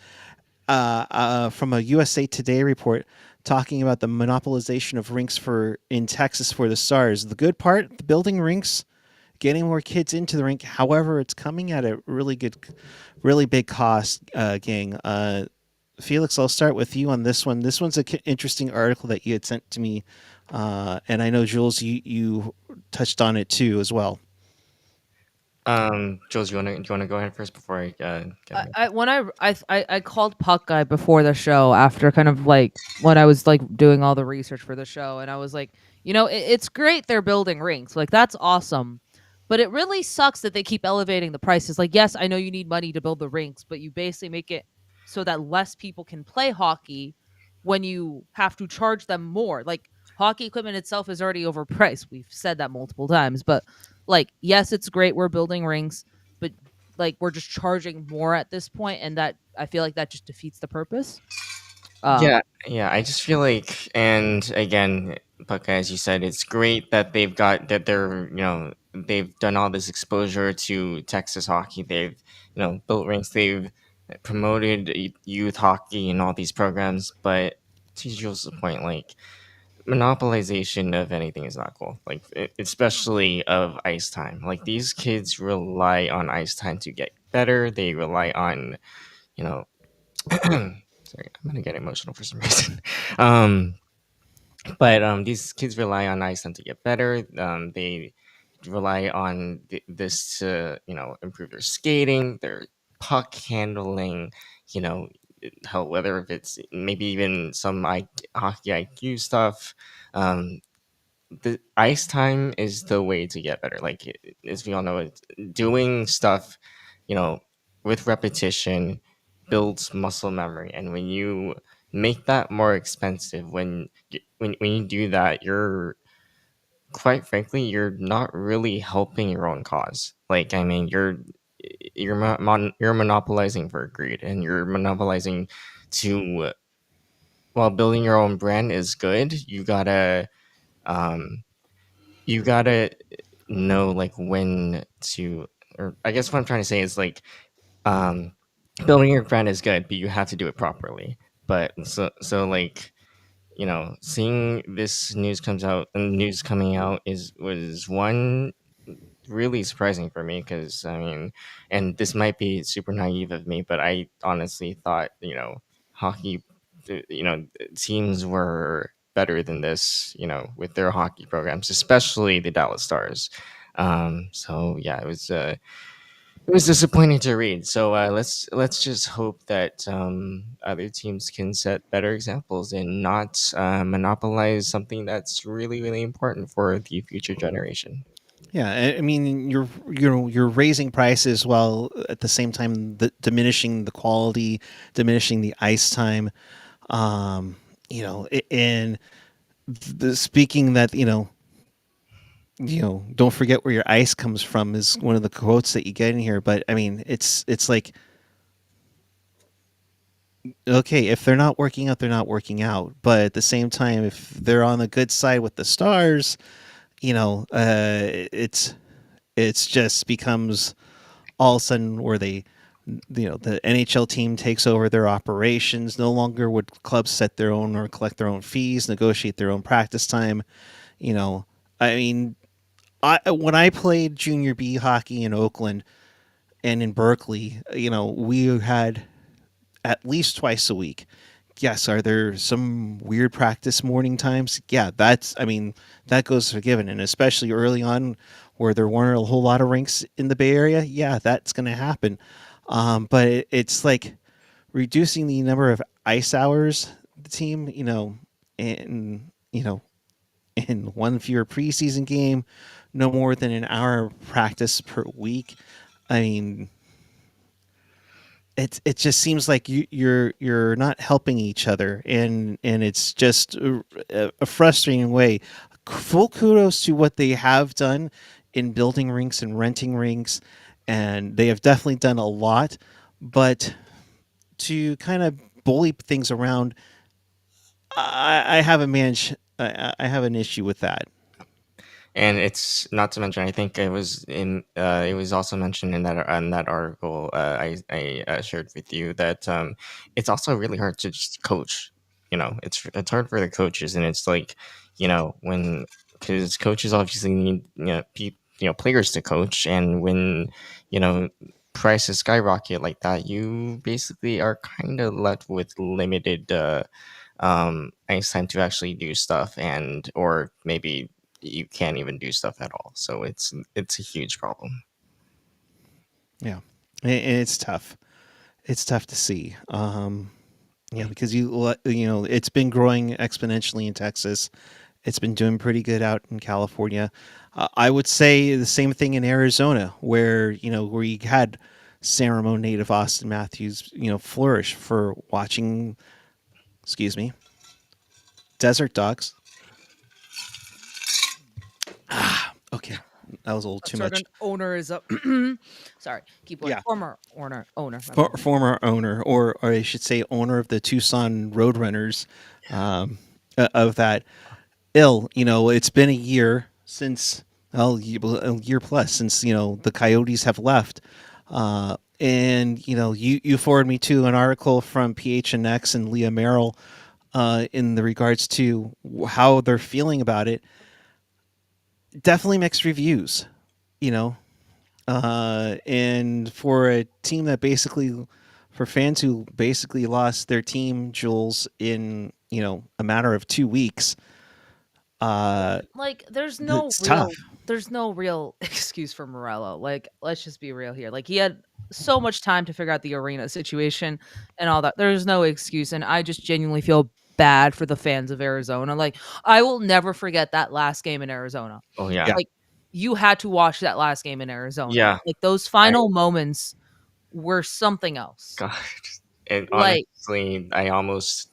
from a USA Today report talking about the monopolization of rinks in Texas for the Stars. The good part, the building rinks, getting more kids into the rink. However, it's coming at a really big cost, gang. Felix, I'll start with you on this one. This one's an interesting article that you had sent to me, and I know Jules, you touched on it too as well. Jules, you wanna go ahead first before I get I, in? I when I called Puckguy before the show after kind of like when I was like doing all the research for the show, and I was like, it's great they're building rinks, like that's awesome, but it really sucks that they keep elevating the prices. Like, yes, I know you need money to build the rinks, but you basically make it so that less people can play hockey when you have to charge them more. Like, hockey equipment itself is already overpriced. We've said that multiple times, but like, yes, it's great we're building rinks, but like we're just charging more at this point, and that I feel like that just defeats the purpose. Yeah, Um yeah. I just feel like, and again, Puck, as you said, it's great that they've done all this exposure to Texas hockey. They've built rinks. They've promoted youth hockey and all these programs. But to Jules' point, like monopolization of anything is not cool. Like especially of ice time. Like these kids rely on ice time to get better. They rely on you know sorry, I'm gonna get emotional for some reason. Um, but these kids rely on ice time to get better. They rely on this to improve their skating, their puck handling. You know, how whether if it's maybe even some hockey IQ stuff. Um, the ice time is the way to get better. Like as we all know, it's doing stuff, you know, with repetition builds muscle memory, and when you make that more expensive, when you do that, you're quite frankly you're not really helping your own cause. Like I mean, you're monopolizing for greed, and you're monopolizing to while building your own brand is good. Um, you gotta know like when to, or I guess what I'm trying to say is like um building your brand is good, but you have to do it properly. But so like seeing this news coming out was one really surprising for me, because I mean, and this might be super naive of me, but I honestly thought hockey, teams were better than this, with their hockey programs, especially the Dallas Stars. So yeah, it was disappointing to read. So let's just hope that other teams can set better examples and not monopolize something that's really really important for the future generation. Yeah, I mean, you're raising prices while at the same time diminishing the quality, diminishing the ice time. Um, and speaking that don't forget where your ice comes from is one of the quotes that you get in here. But I mean, it's like, okay, if they're not working out, they're not working out. But at the same time, if they're on the good side with the Stars, it's just becomes all of a sudden where the NHL team takes over their operations. No longer would clubs set their own or collect their own fees, negotiate their own practice time. You know, I mean, when I played junior B hockey in Oakland and in Berkeley, we had at least twice a week. Yes, are there some weird practice morning times? Yeah, I mean, that goes for given. And especially early on where there weren't a whole lot of rinks in the Bay Area, yeah, that's going to happen. But it's like reducing the number of ice hours the team, and, in one fewer preseason game, no more than an hour of practice per week. I mean, it just seems like you're not helping each other, and it's just a frustrating way. Full kudos to what they have done in building rinks and renting rinks, and they have definitely done a lot. But to kind of bully things around, I have a manage. I have an issue with that. And it's not to mention, I think it was also mentioned in that article I shared with you that it's also really hard to just coach. It's hard for the coaches, and it's like when because coaches obviously need players to coach, and when you know prices skyrocket like that, you basically are kind of left with limited ice time to actually do stuff, and or maybe you can't even do stuff at all. So it's a huge problem. Yeah, and it's tough. It's tough to see. Because it's been growing exponentially in Texas. It's been doing pretty good out in California. I would say the same thing in Arizona, where you had San Ramon native Austin Matthews, flourish for watching. Excuse me, desert dogs. Okay, that was a little too much. Certain owner is up. Sorry, keep going. Yeah. Former owner. my bad. Former owner, or I should say, owner of the Tucson Roadrunners, of that ill. It's been a year since, well, a year plus since the Coyotes have left, and you forwarded me to an article from PHNX and Leah Merrill, in the regards to how they're feeling about it. Definitely mixed reviews, you know, and for a team that basically, for fans who basically lost their team, Jules, in a matter of 2 weeks. Like, there's It's tough. no real excuse for Morello. Like, let's just be real here. Like, he had so much time to figure out the arena situation and all that. There's no excuse, and I just genuinely feel bad for the fans of Arizona. Like, I will never forget that last game in Arizona. Oh yeah, Yeah. Like, you had to watch that last game in Arizona. yeah. Like, those final moments were something else. God, and Like, honestly, I almost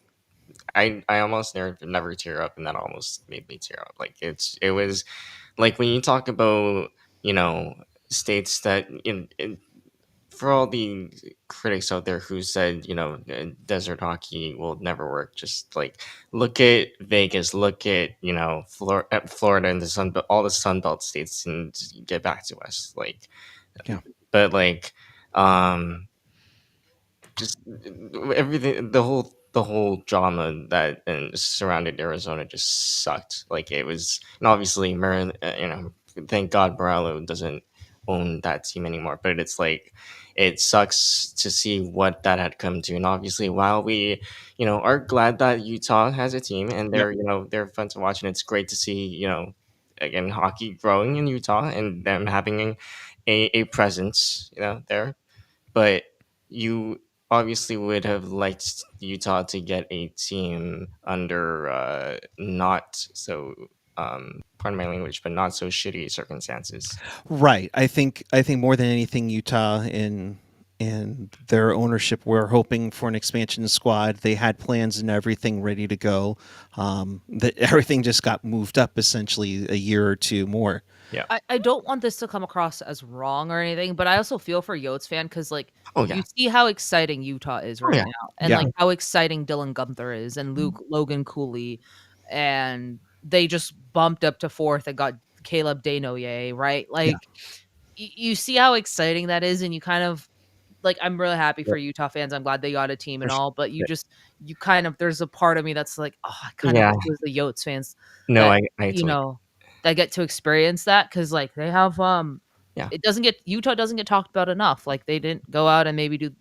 never tear up, and that almost made me tear up. Like it was like when you talk about states that for all the critics out there who said desert hockey will never work, just like look at Vegas, look at Florida and all the Sun Belt states, and get back to us. Like, Yeah. but like just everything, the whole drama that surrounded Arizona just sucked. Like it was, and obviously thank God Morello doesn't own that team anymore. But it's like it sucks to see what that had come to. And obviously, while we are glad that Utah has a team and Yep. they're fun to watch, and it's great to see again hockey growing in Utah and them having a presence there. But you obviously would have liked Utah to get a team under not so pardon my language, but not so shitty circumstances. Right. I think more than anything, Utah and their ownership were hoping for an expansion squad. They had plans and everything ready to go. That everything just got moved up essentially a year or two more. Yeah. I don't want this to come across as wrong or anything, but I also feel for Yotes fan because, like, Oh you yeah. see how exciting Utah is right yeah. now, and Yeah. like how exciting Dylan Gunther is, and Logan Cooley, and they just bumped up to fourth and got Caleb Desnoyers, right? Like, you see how exciting that is, and you kind of like. I'm really happy for Utah fans. I'm glad they got a team For and sure. all, but you kind of there's a part of me that's like, oh, I kind of Yeah. wish it was the Yotes fans No, that I totally. that get to experience that, because like they have Yeah. it doesn't get Utah doesn't get talked about enough. Like, they didn't go out and maybe do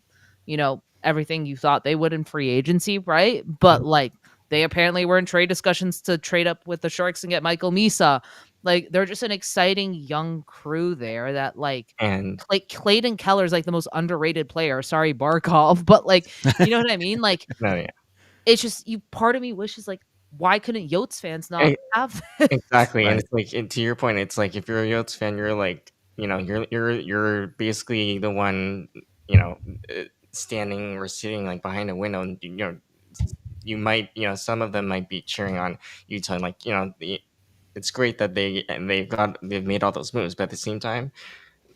everything you thought they would in free agency, right? But like, they apparently were in trade discussions to trade up with the Sharks and get Michael Misa. Like, they're just an exciting young crew there that like And Clayton Keller's like the most underrated player. Sorry, Barkov, but like, you know what I mean? Like, no, yeah. it's just part of me wishes, like, why couldn't Yotes fans not have this? Exactly, and Right. it's like, and to your point, it's like if you're a Yotes fan, you're like, you're basically the one, standing or sitting like behind a window, and you might, some of them might be cheering on Utah, and like, it's great that they've made all those moves, but at the same time,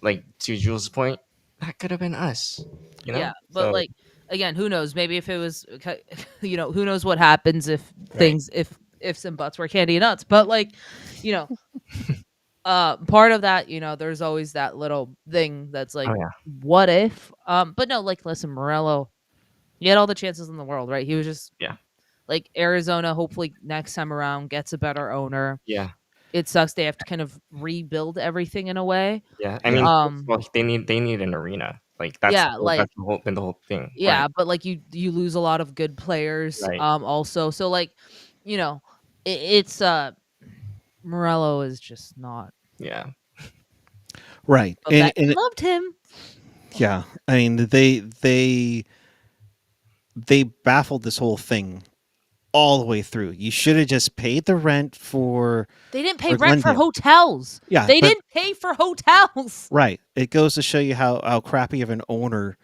like to Jules' point, that could have been us, Yeah, but So like, again, who knows? Maybe if it was, who knows what happens if right, if ifs and buts were candy and nuts. But like, you know, part of that, there's always that little thing that's like, oh yeah, what if? But no, like, listen, Morello, he had all the chances in the world, right? He was just yeah, like, Arizona. Hopefully, next time around gets a better owner. yeah, It sucks they have to kind of rebuild everything in a way. yeah. I mean, first Um, of all, they need an arena. Like Yeah, like that's the whole been the whole thing, right? yeah, but like you lose a lot of good players Right. also. So like, you know, it's Morello is just not Yeah. Right. but Bettman loved him. Yeah, I mean they baffled this whole thing all the way through. You should have just paid the rent They didn't pay for rent for Glendale. hotels. Yeah, They but didn't pay for hotels. right. It goes to show you how crappy of an owner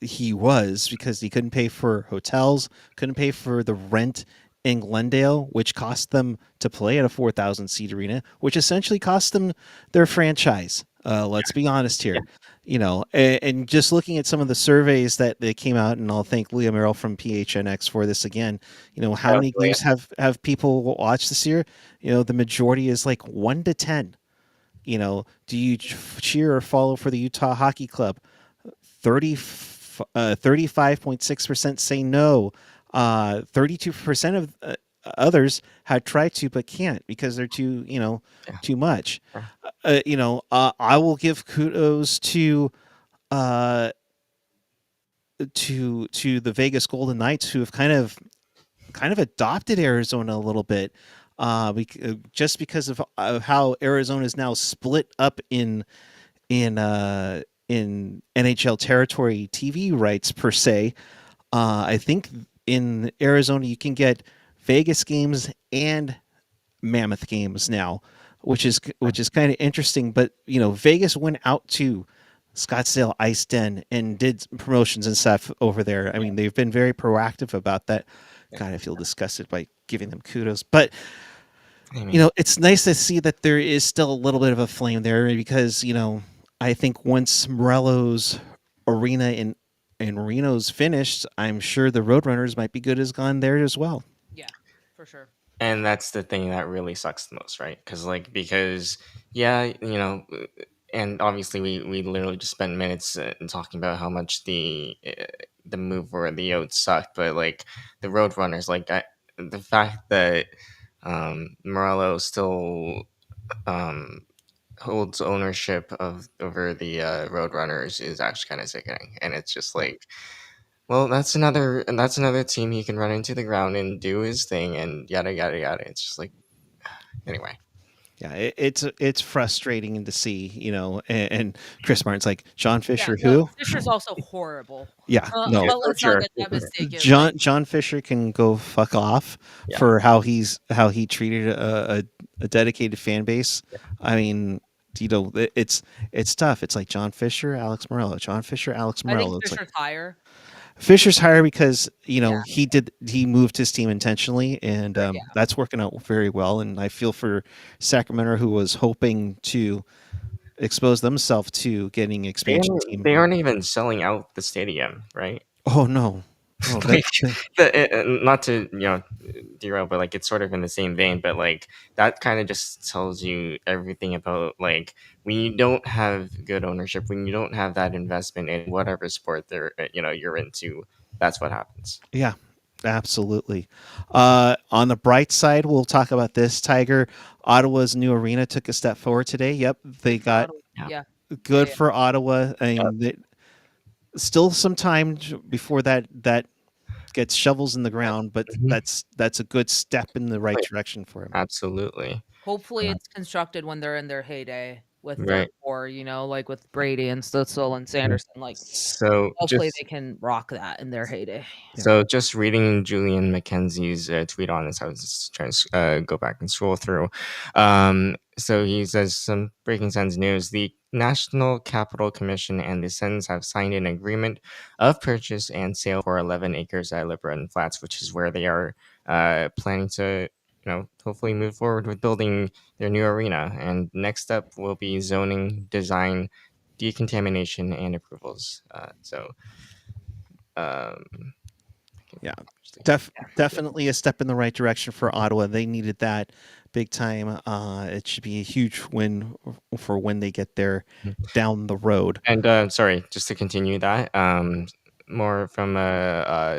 he was, because he couldn't pay for hotels, couldn't pay for the rent in Glendale, which cost them to play at a 4,000 seat arena, which essentially cost them their franchise. Let's be honest Yeah. here. And just looking at some of the surveys that they came out, and I'll thank Leah Merrill from PHNX for this again. How Shout out many to Leah. games have people watched this year? The majority is like 1 to 10. Do you cheer or follow for the Utah Hockey Club? 35.6% say no. 32% of others had tried to but can't because they're Yeah. too much. Yeah. I will give kudos uh, to the Vegas Golden Knights, who have kind of adopted Arizona a little bit. Just because of how Arizona is now split up in NHL territory TV rights per se. I think in Arizona you can get Vegas games and Mammoth games now, which is kind of interesting. But Vegas went out to Scottsdale Ice Den and did promotions and stuff over there. I mean, they've been very proactive about that. God, I feel disgusted by giving them kudos, but I mean, it's nice to see that there is still a little bit of a flame there, because I think once Morello's arena in Reno's finished, I'm sure the Roadrunners might be good as gone there as well. Yeah, for sure. and that's the thing that really sucks the most, right? Because yeah, and obviously we literally just spent minutes talking about how much the move or the Yotes sucked, but like the Roadrunners, the fact that Morello still um holds ownership over the Roadrunners is actually kind of sickening, and it's just like, well, that's another team he can run into the ground and do his thing and yada yada yada. It's just like, anyway. Yeah, it's frustrating to see, and Chris Martin's like, John Yeah, Fisher, no, who? Fisher's also horrible. Yeah, no. Yeah, for Let's not sure. get that mistaken. Like, John Fisher can go fuck off Yeah. for how he treated a dedicated fan base. I mean, it's tough. It's like John Fisher, Alex Morello, John Fisher, Alex I think Morello. It's like Fisher's higher. Fisher's higher because Yeah, he moved his team intentionally, and yeah. that's working out very well. And I feel for Sacramento, who was hoping to expose themselves to getting expansion team. They aren't even selling out the stadium, right? Oh no, oh Like, not to derail, but like it's sort of in the same vein, but like that kind of just tells you everything about like when you don't have good ownership, when you don't have that investment in whatever sport you're into, that's what happens. yeah. Absolutely. On the bright side, we'll talk about this. Tiger, Ottawa's new arena took a step forward today. Yep, they Good for got Ottawa. Yeah. Yeah, good yeah. for Ottawa. I Yeah. mean, still some time before that gets shovels in the ground, but Mhm. that's a good step in the right Right. direction for him. Absolutely. Hopefully, Yeah. it's constructed when they're in their heyday with their Right. core. Like with Brady and Stutzel and Sanderson. Like, So hopefully, they just can rock that in their heyday. Yeah. So just reading Julian McKenzie's tweet on this, I was just trying to go back and scroll through. So he says some breaking Sens news: the National Capital Commission and the Sens have signed an agreement of purchase and sale for 11 acres at LeBron Flats, which is where they are planning to, hopefully move forward with building their new arena. And next step will be zoning, design, decontamination, and approvals. Um, Yeah. Yeah. Definitely a step in the right direction for Ottawa. They needed that big time. It should be a huge win for when they get there down the road. And sorry, just to continue that, more from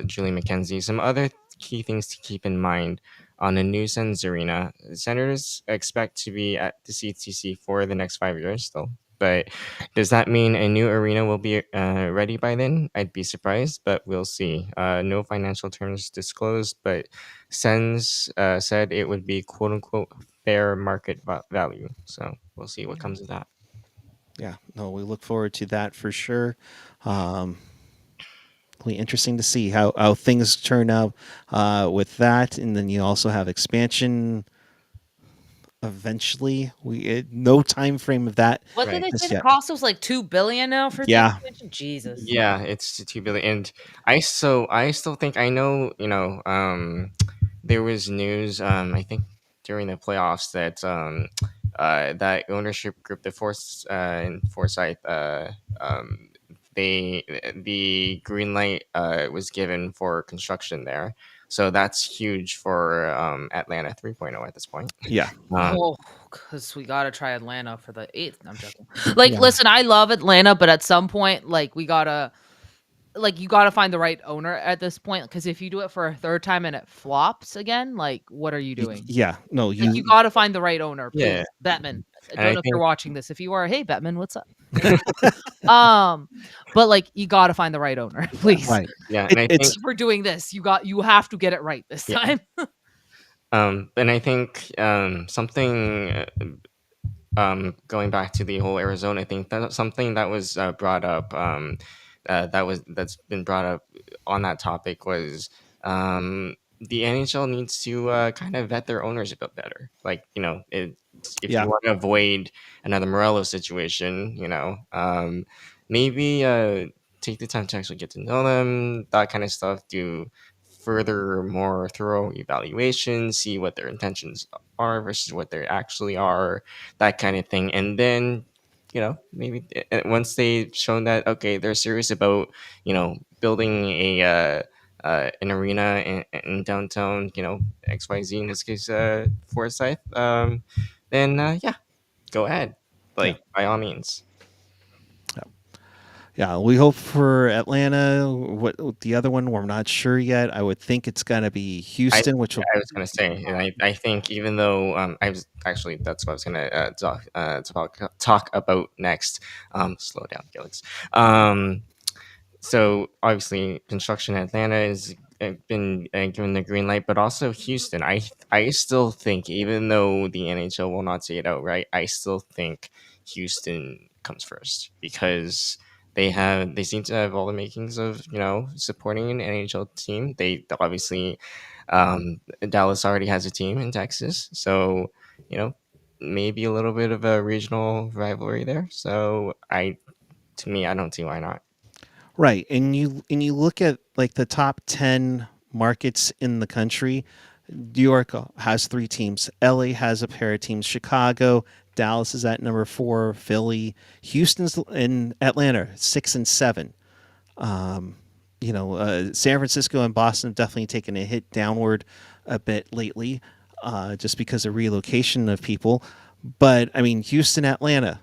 Julie McKenzie. Some other key things to keep in mind on the new Sens arena. Senators expect to be at the CTC for the next 5 years still. But does that mean a new arena will be ready by then? I'd be surprised, but we'll see. No financial terms disclosed, but Sens said it would be quote unquote fair market value. So we'll see what comes of that. Yeah, no, we look forward to that for sure. Um, It'll be interesting to see how things turn out with that, and then you also have expansion eventually. No time frame of that What did Right. they say just the yet. cost was, like, 2 billion now for the Yeah, expansion? Jesus. Yeah, it's 2 billion, and I still think I know. There was news. I think during the playoffs that that ownership group, the Force and Forsyth, um, they the green light was given for construction there. So that's huge for Atlanta 3.0 at this point. yeah, Um, Oh, because we gotta try Atlanta for the 8th. No, I'm joking. Like, yeah, listen, I love Atlanta, but at some point, like, you gotta find the right owner at this point. Because if you do it for a 3rd time and it flops again, like, what are you doing? yeah. No, Like, you you. gotta find the right owner, yeah, please. Batman. I and don't I know if you're think watching this. If you are, hey, Batman, what's up? Um, but, like, you gotta find the right owner, please. Right. yeah, It, and I think it's If we're doing this, you have to get it right this yeah. time. And I think something going back to the whole Arizona thing, that's something that was brought up. That's been brought up on that topic was the NHL needs to kind of vet their owners a bit better. Like if yeah, you want to avoid another Morelos situation, maybe take the time to actually get to know them, that kind of stuff. Do further, more thorough evaluation, see what their intentions are versus what they actually are, that kind of thing. And then, maybe once they've shown that, okay, they're serious about, building an arena in downtown, XYZ, in this case, Forsyth, then, yeah, go ahead. yeah. Like, by all means. Yeah, we hope for Atlanta. What the other one? We're not sure yet. I would think it's gonna be I Houston, which will. I was gonna say, and I think even though I was actually that's what I was gonna talk about next. Slow down, Felix. So obviously, construction in Atlanta has been given the green light, but also Houston. I still think, even though the NHL will not say it outright, I still think Houston comes first because they seem to have all the makings of supporting an NHL team. They obviously Dallas already has a team in Texas, so you know maybe a little bit of a regional rivalry there. So to me, I don't see why not. Right, and you look at like the top 10 markets in the country. New York has 3 teams. LA has a pair of teams. Chicago, Dallas is at number 4. Philly, Houston's in Atlanta 6 and 7. San Francisco and Boston have definitely taken a hit downward a bit lately, just because of relocation of people. But I mean, Houston, Atlanta,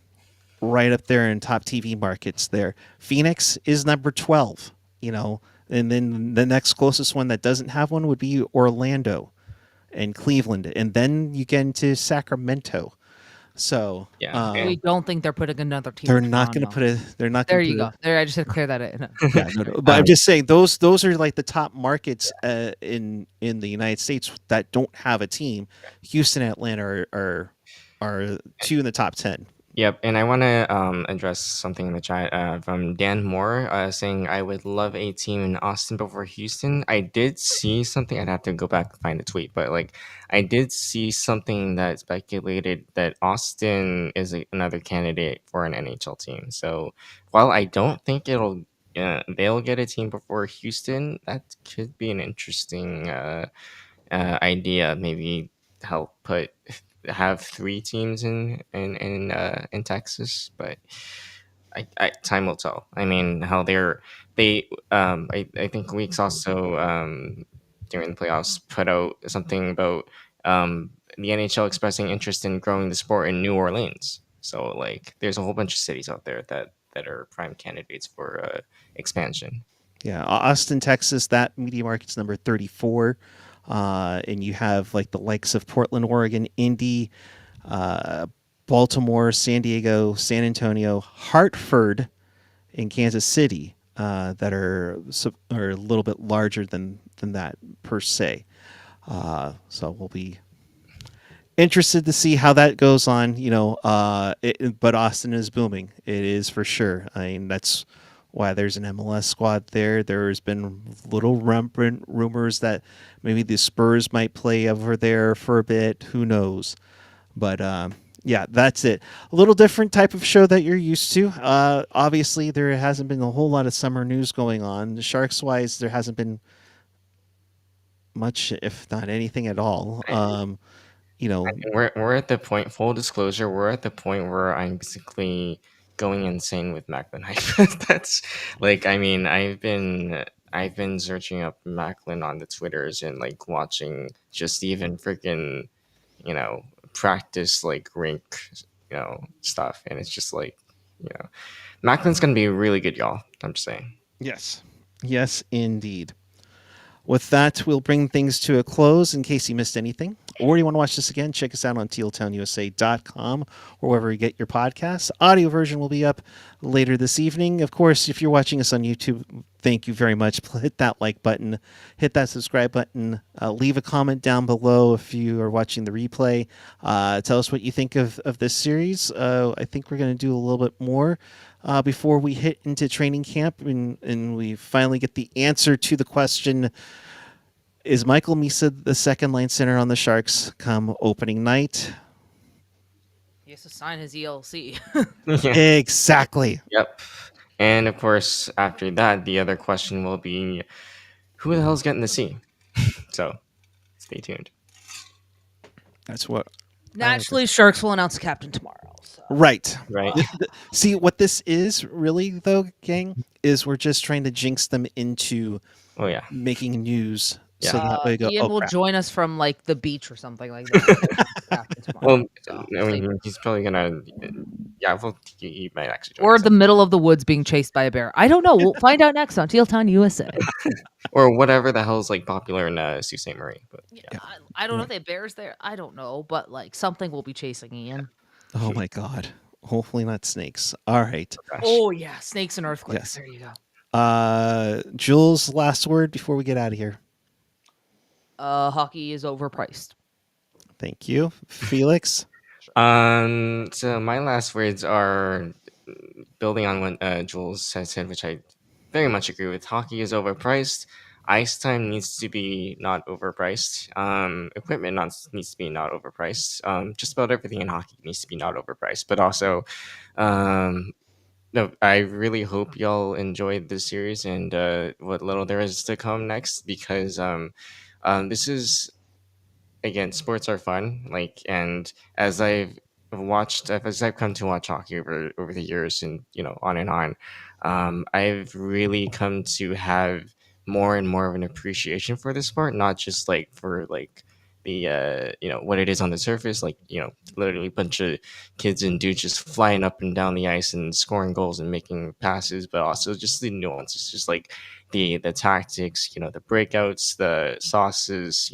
right up there in top TV markets there. Phoenix is number 12, and then the next closest one that doesn't have one would be Orlando and Cleveland. And then you get into Sacramento. So Yeah, We don't think they're putting another team they're in not going to Toronto. they're not There going to you go. There, I just had to clear that in. yeah, no, no. But I'm um, just saying those are like the top markets in the United States that don't have a team. Houston and Atlanta are 2 in the top 10. Yep, and I want to address something in the chat from Dan Moore saying, I would love a team in Austin before Houston. I did see something, I'd have to go back and find the tweet, but like I did see something that speculated that Austin is another candidate for an NHL team. So while I don't think they'll get a team before Houston, that could be an interesting idea. Maybe help have 3 teams in Texas, but time will tell. I mean, how I think Weeks also during the playoffs put out something about the NHL expressing interest in growing the sport in New Orleans. So like, there's a whole bunch of cities out there that are prime candidates for expansion. Yeah, Austin, Texas, that media market's number 34. And you have like the likes of Portland, Oregon, Indy, Baltimore, San Diego, San Antonio, Hartford, and Kansas City that are a little bit larger than that per se. So we'll be interested to see how that goes on. But Austin is booming. It is for sure. I mean, that's why there's an MLS squad there. There's been little rampant rumors that maybe the Spurs might play over there for a bit. Who knows? But yeah, that's it. A little different type of show that you're used to. Obviously, there hasn't been a whole lot of summer news going on. Sharks wise, there hasn't been much, if not anything at all. You know, We're at the point. Full disclosure, we're at the point where I'm basically going insane with Macklin hype. That's like, I mean, I've been searching up Macklin on the Twitters and like watching just even freaking, you know, practice like rink, stuff, and it's just like, you know, Macklin's gonna be really good, y'all. I'm just saying. yes, yes, indeed. With that, we'll bring things to a close in case you missed anything. Or you want to watch this again, check us out on tealtownusa.com or wherever you get your podcasts. Audio version will be up later this evening. Of course, if you're watching us on YouTube, thank you very much. Hit that like button, hit that subscribe button, leave a comment down below if you are watching the replay. Tell us what you think of this series. I think we're going to do a little bit more before we hit into training camp and we finally get the answer to the question, is Michael Misa the second line center on the Sharks come opening night? He has to sign his ELC. Yeah. Exactly. Yep. And of course, after that, the other question will be, who the hell's getting the C? So, stay tuned. That's what. Naturally, Sharks will announce the captain tomorrow. So. Right. Right. See, what this is really, though, gang, is we're just trying to jinx them into Oh yeah. making news. Yeah. So that way they go, Ian will crap. join us from like the beach or something like that. Captain tomorrow. Well, So, I mean, he's probably gonna. Yeah, well, he might actually. Join or us. the middle of the woods being chased by a bear. I don't know. We'll find out next on Teal Town USA. Or whatever the hell's like popular in Sault Ste. Marie. But yeah. I don't know if they have bears there. I don't know, but like something will be chasing Ian. Oh my God. Hopefully not snakes. All right. Gosh. Oh yeah, snakes and earthquakes. Yes. There you go. Jules, last word before we get out of here. Hockey is overpriced. Thank you. Felix? So my last words are building on what Jules has said, which I very much agree with. Hockey is overpriced. Ice time needs to be not overpriced. Equipment needs to be not overpriced. Just about everything in hockey needs to be not overpriced. But also, no, I really hope y'all enjoyed this series and what little there is to come next, because this is, again, sports are fun. Like, and as I've come to watch hockey over the years, and on and on, I've really come to have more and more of an appreciation for the sport, not just like for like the what it is on the surface, like literally a bunch of kids and dudes just flying up and down the ice and scoring goals and making passes, but also just the nuances, just like the tactics, the breakouts, the sauces,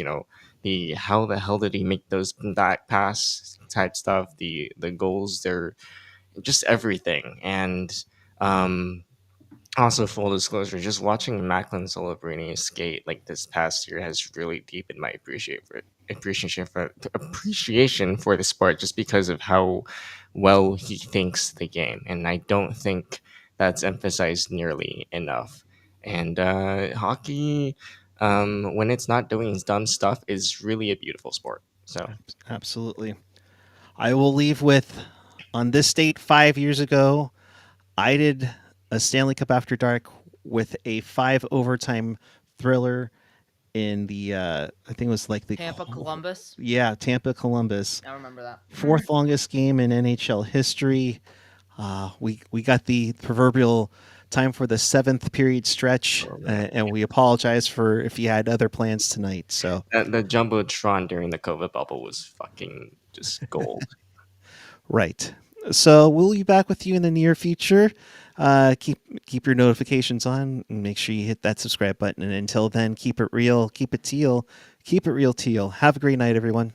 the how the hell did he make those back pass type stuff, the goals, they're just everything. And also, full disclosure, just watching Macklin Celebrini skate like this past year has really deepened my appreciation for the sport, just because of how well he thinks the game, and I don't think that's emphasized nearly enough. And hockey, when it's not doing dumb stuff, is really a beautiful sport. So Absolutely. I will leave with, on this date 5 years ago, I did a Stanley Cup After Dark with a 5 overtime thriller in the I think it was like the Tampa, Columbus. Yeah, Tampa Columbus. I remember that. Fourth longest game in NHL history. We got the proverbial time for the 7th period stretch, and we apologize for if you had other plans tonight. So the jumbotron during the COVID bubble was fucking just gold. right. So we'll be back with you in the near future. Keep your notifications on and make sure you hit that subscribe button. And until then, keep it real, keep it teal, keep it real teal. Have a great night, everyone.